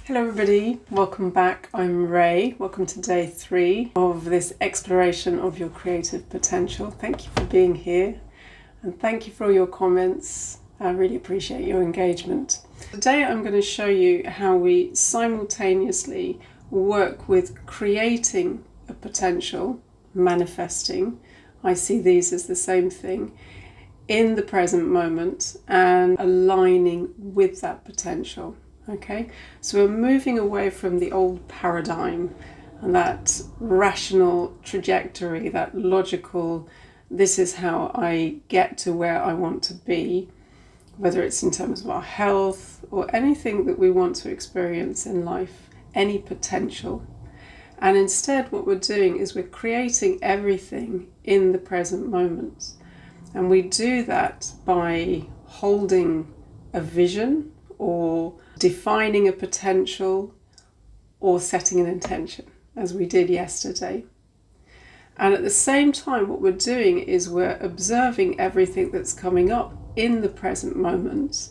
Hello everybody, welcome back. I'm Ray. Welcome to day 3 of this exploration of your creative potential. Thank you for being here and thank you for all your comments. I really appreciate your engagement. Today I'm going to show you how we simultaneously work with creating a potential, manifesting. I see these as the same thing in the present moment and aligning with that potential. Okay, so we're moving away from the old paradigm and that rational trajectory, that logical, this is how I get to where I want to be, whether it's in terms of our health or anything that we want to experience in life, any potential. And instead what we're doing is we're creating everything in the present moment. And we do that by holding a vision or defining a potential or setting an intention, as we did yesterday. And at the same time, what we're doing is we're observing everything that's coming up in the present moment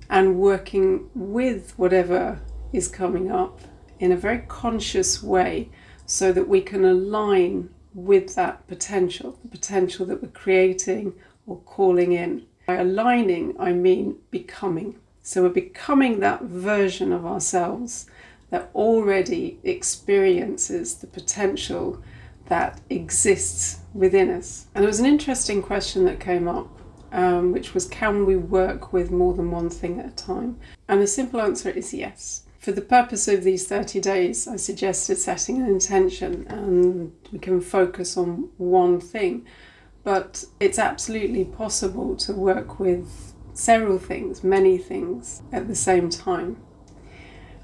and working with whatever is coming up in a very conscious way so that we can align with that potential, the potential that we're creating or calling in. By aligning, I mean becoming. So we're becoming that version of ourselves that already experiences the potential that exists within us. And there was an interesting question that came up, which was, can we work with more than one thing at a time? And the simple answer is yes. For the purpose of these 30 days, I suggested setting an intention and we can focus on one thing. But it's absolutely possible to work with several things, many things at the same time.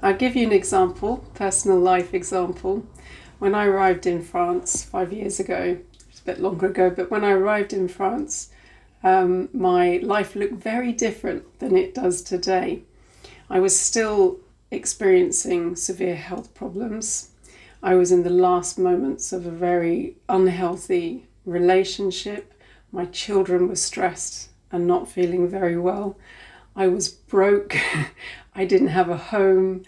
I'll give you an example, personal life example. When I arrived in France 5 years ago, it's a bit longer ago, but when I arrived in France, my life looked very different than it does today. I was still experiencing severe health problems. I was in the last moments of a very unhealthy relationship. My children were stressed and not feeling very well. I was broke. I didn't have a home.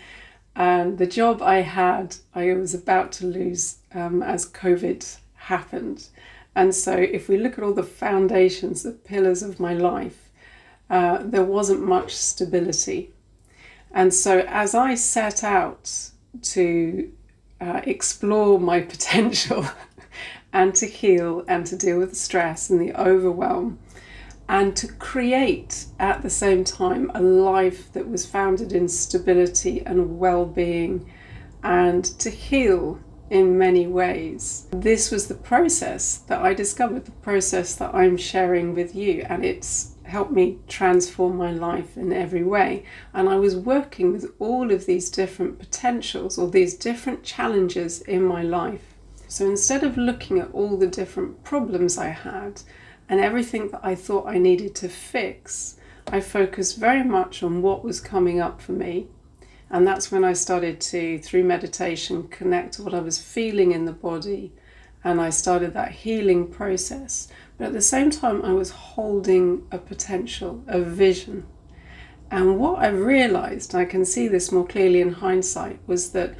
And the job I had, I was about to lose as COVID happened. And so if we look at all the foundations, the pillars of my life, there wasn't much stability. And so as I set out to explore my potential and to heal and to deal with the stress and the overwhelm, and to create at the same time a life that was founded in stability and well-being and to heal in many ways. This was the process that I discovered, the process that I'm sharing with you, and it's helped me transform my life in every way. And I was working with all of these different potentials or these different challenges in my life. So instead of looking at all the different problems I had and everything that I thought I needed to fix, I focused very much on what was coming up for me. And that's when I started to, through meditation, connect to what I was feeling in the body. And I started that healing process. But at the same time, I was holding a potential, a vision. And what I realized, I can see this more clearly in hindsight, was that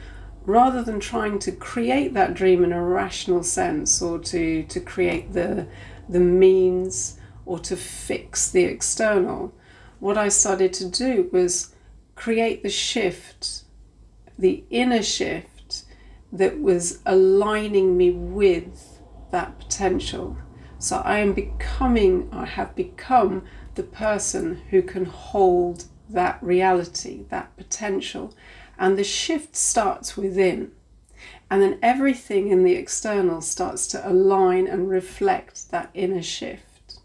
rather than trying to create that dream in a rational sense or to create the means or to fix the external, what I started to do was create the shift, the inner shift that was aligning me with that potential. So I have become the person who can hold that reality, that potential. And the shift starts within. And then everything in the external starts to align and reflect that inner shift.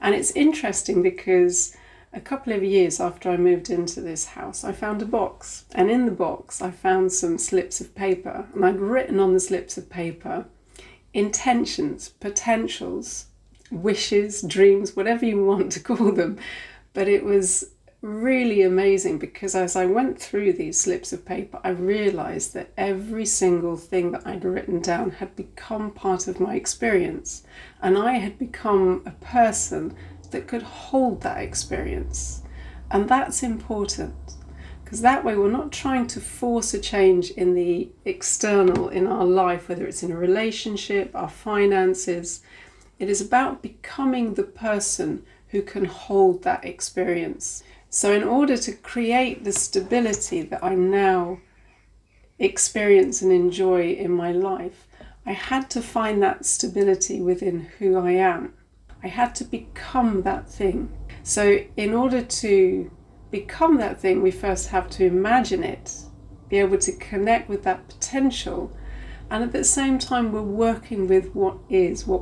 And it's interesting because a couple of years after I moved into this house, I found a box. And in the box, I found some slips of paper. And I'd written on the slips of paper intentions, potentials, wishes, dreams, whatever you want to call them. But it was really amazing because as I went through these slips of paper, I realized that every single thing that I'd written down had become part of my experience, and I had become a person that could hold that experience. And that's important Because that way we're not trying to force a change in the external in our life, whether it's in a relationship, our finances. It is about becoming the person who can hold that experience. So in order to create the stability that I now experience and enjoy in my life, I had to find that stability within who I am. I had to become that thing. So in order to become that thing, we first have to imagine it, be able to connect with that potential, and at the same time we're working with what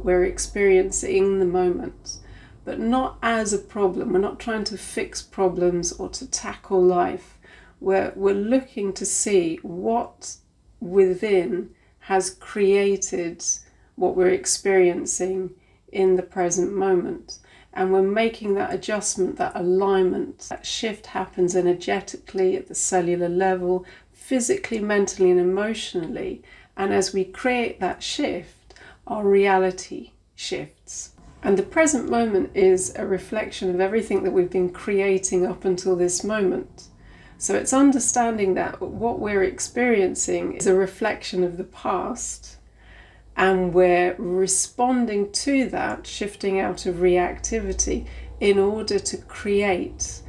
we're experiencing in the moment, but not as a problem. We're not trying to fix problems or to tackle life. We're looking to see what within has created what we're experiencing in the present moment. And we're making that adjustment, that alignment, that shift happens energetically at the cellular level, physically, mentally, and emotionally. And as we create that shift, our reality shifts. And the present moment is a reflection of everything that we've been creating up until this moment. So it's understanding that what we're experiencing is a reflection of the past, and we're responding to that, shifting out of reactivity in order to create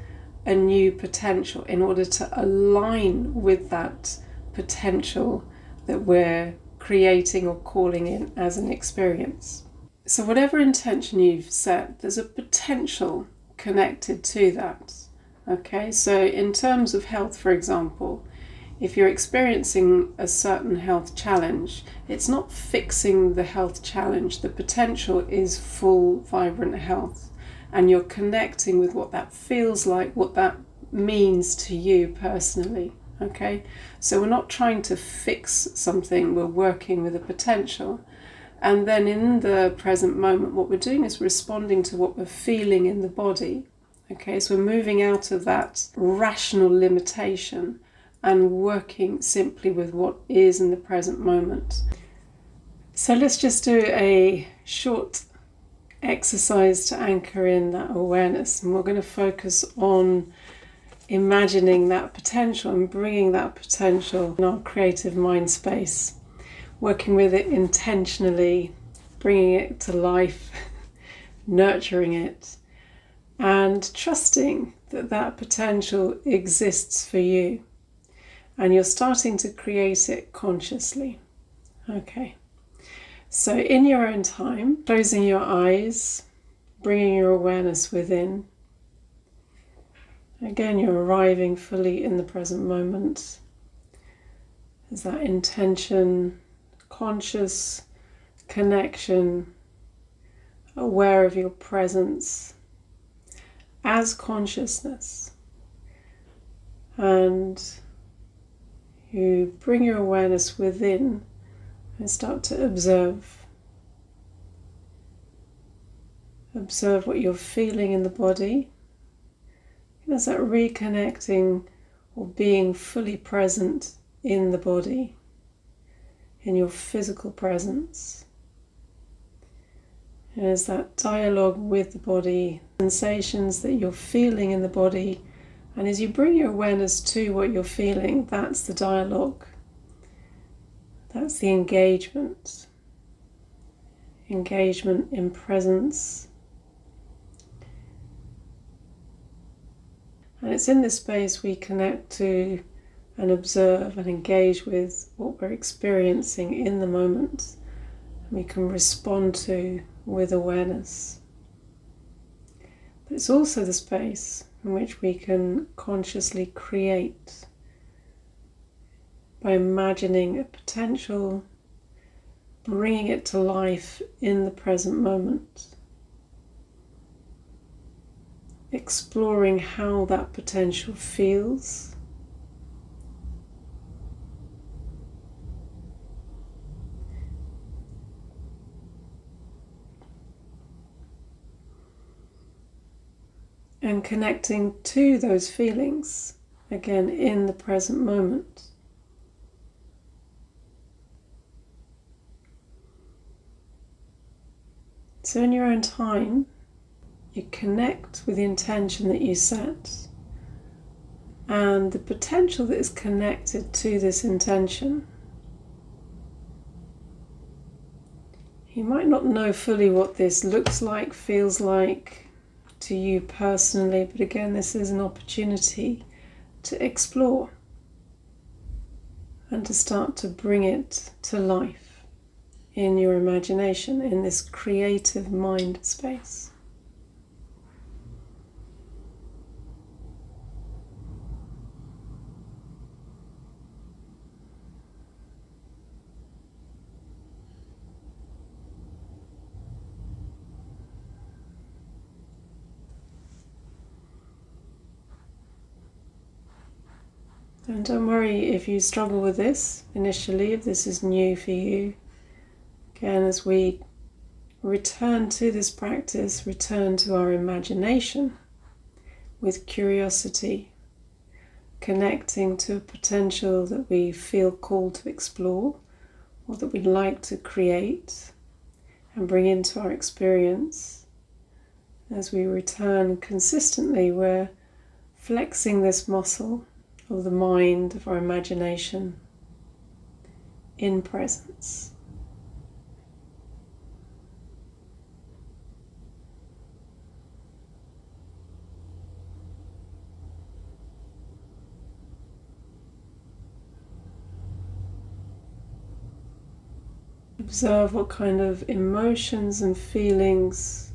a new potential, in order to align with that potential that we're creating or calling in as an experience. So whatever intention you've set, there's a potential connected to that. Okay, so in terms of health, for example, if you're experiencing a certain health challenge, it's not fixing the health challenge. The potential is full, vibrant health. And you're connecting with what that feels like, what that means to you personally. Okay? So we're not trying to fix something, we're working with a potential. And then in the present moment, what we're doing is responding to what we're feeling in the body. Okay? So we're moving out of that rational limitation and working simply with what is in the present moment. So let's just do a short exercise to anchor in that awareness, and we're going to focus on imagining that potential and bringing that potential in our creative mind space, working with it intentionally, bringing it to life, nurturing it, and trusting that that potential exists for you. And you're starting to create it consciously. Okay. So in your own time, closing your eyes, bringing your awareness within. Again, you're arriving fully in the present moment. There's that intention, conscious connection, aware of your presence as consciousness. And you bring your awareness within and start to observe. Observe what you're feeling in the body. There's that reconnecting or being fully present in the body, in your physical presence. There's that dialogue with the body, sensations that you're feeling in the body. And as you bring your awareness to what you're feeling, that's the dialogue. That's the engagement. Engagement in presence. And it's in this space we connect to and observe and engage with what we're experiencing in the moment. And we can respond to with awareness. But it's also the space in which we can consciously create by imagining a potential, bringing it to life in the present moment, exploring how that potential feels, and connecting to those feelings, again, in the present moment. So in your own time, you connect with the intention that you set. and the potential that is connected to this intention. You might not know fully what this looks like, feels like to you personally, but again, this is an opportunity to explore and to start to bring it to life in your imagination, in this creative mind space. And don't worry if you struggle with this initially, if this is new for you. Again, as we return to this practice, return to our imagination with curiosity, connecting to a potential that we feel called to explore or that we'd like to create and bring into our experience. As we return consistently, we're flexing this muscle of the mind, of our imagination, in presence. Observe what kind of emotions and feelings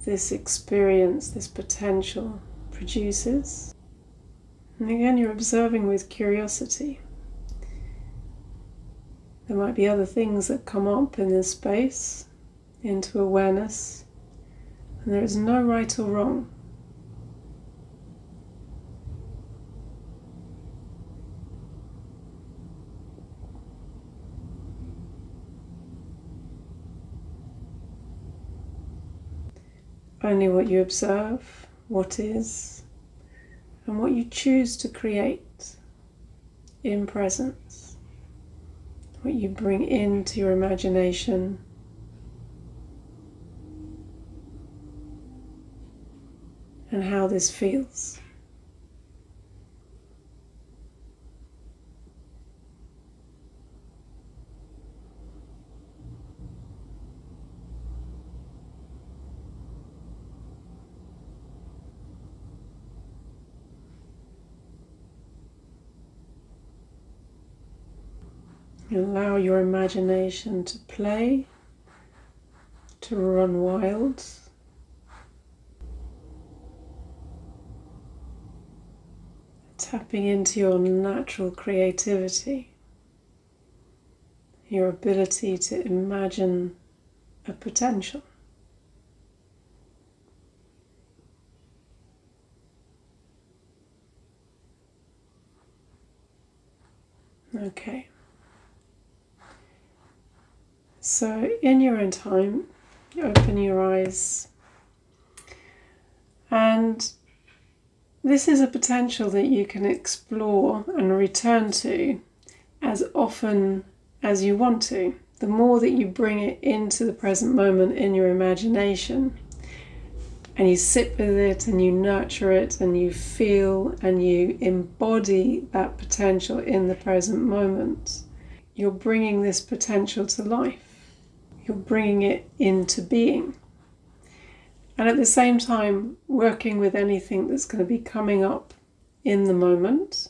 this experience, this potential produces. And again, you're observing with curiosity. There might be other things that come up in this space, into awareness, and there is no right or wrong. Only what you observe, what is, and what you choose to create in presence, what you bring into your imagination, and how this feels. Allow your imagination to play, to run wild. Tapping into your natural creativity, your ability to imagine a potential. Okay. So in your own time, you open your eyes, and this is a potential that you can explore and return to as often as you want to. The more that you bring it into the present moment in your imagination, and you sit with it and you nurture it and you feel and you embody that potential in the present moment, you're bringing this potential to life. You're bringing it into being. And at the same time, working with anything that's going to be coming up in the moment.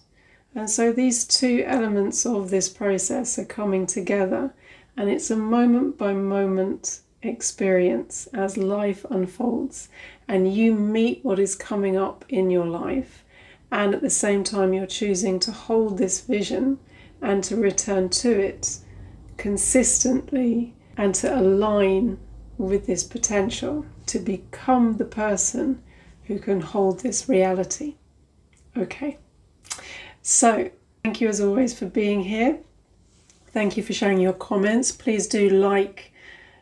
And so these two elements of this process are coming together, and it's a moment by moment experience as life unfolds and you meet what is coming up in your life. And at the same time, you're choosing to hold this vision and to return to it consistently and to align with this potential to become the person who can hold this reality. Okay, so thank you as always for being here. Thank you for sharing your comments. Please do like,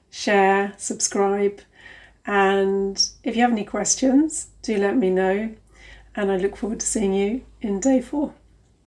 share, subscribe, and if you have any questions, do let me know, and I look forward to seeing you in day 4.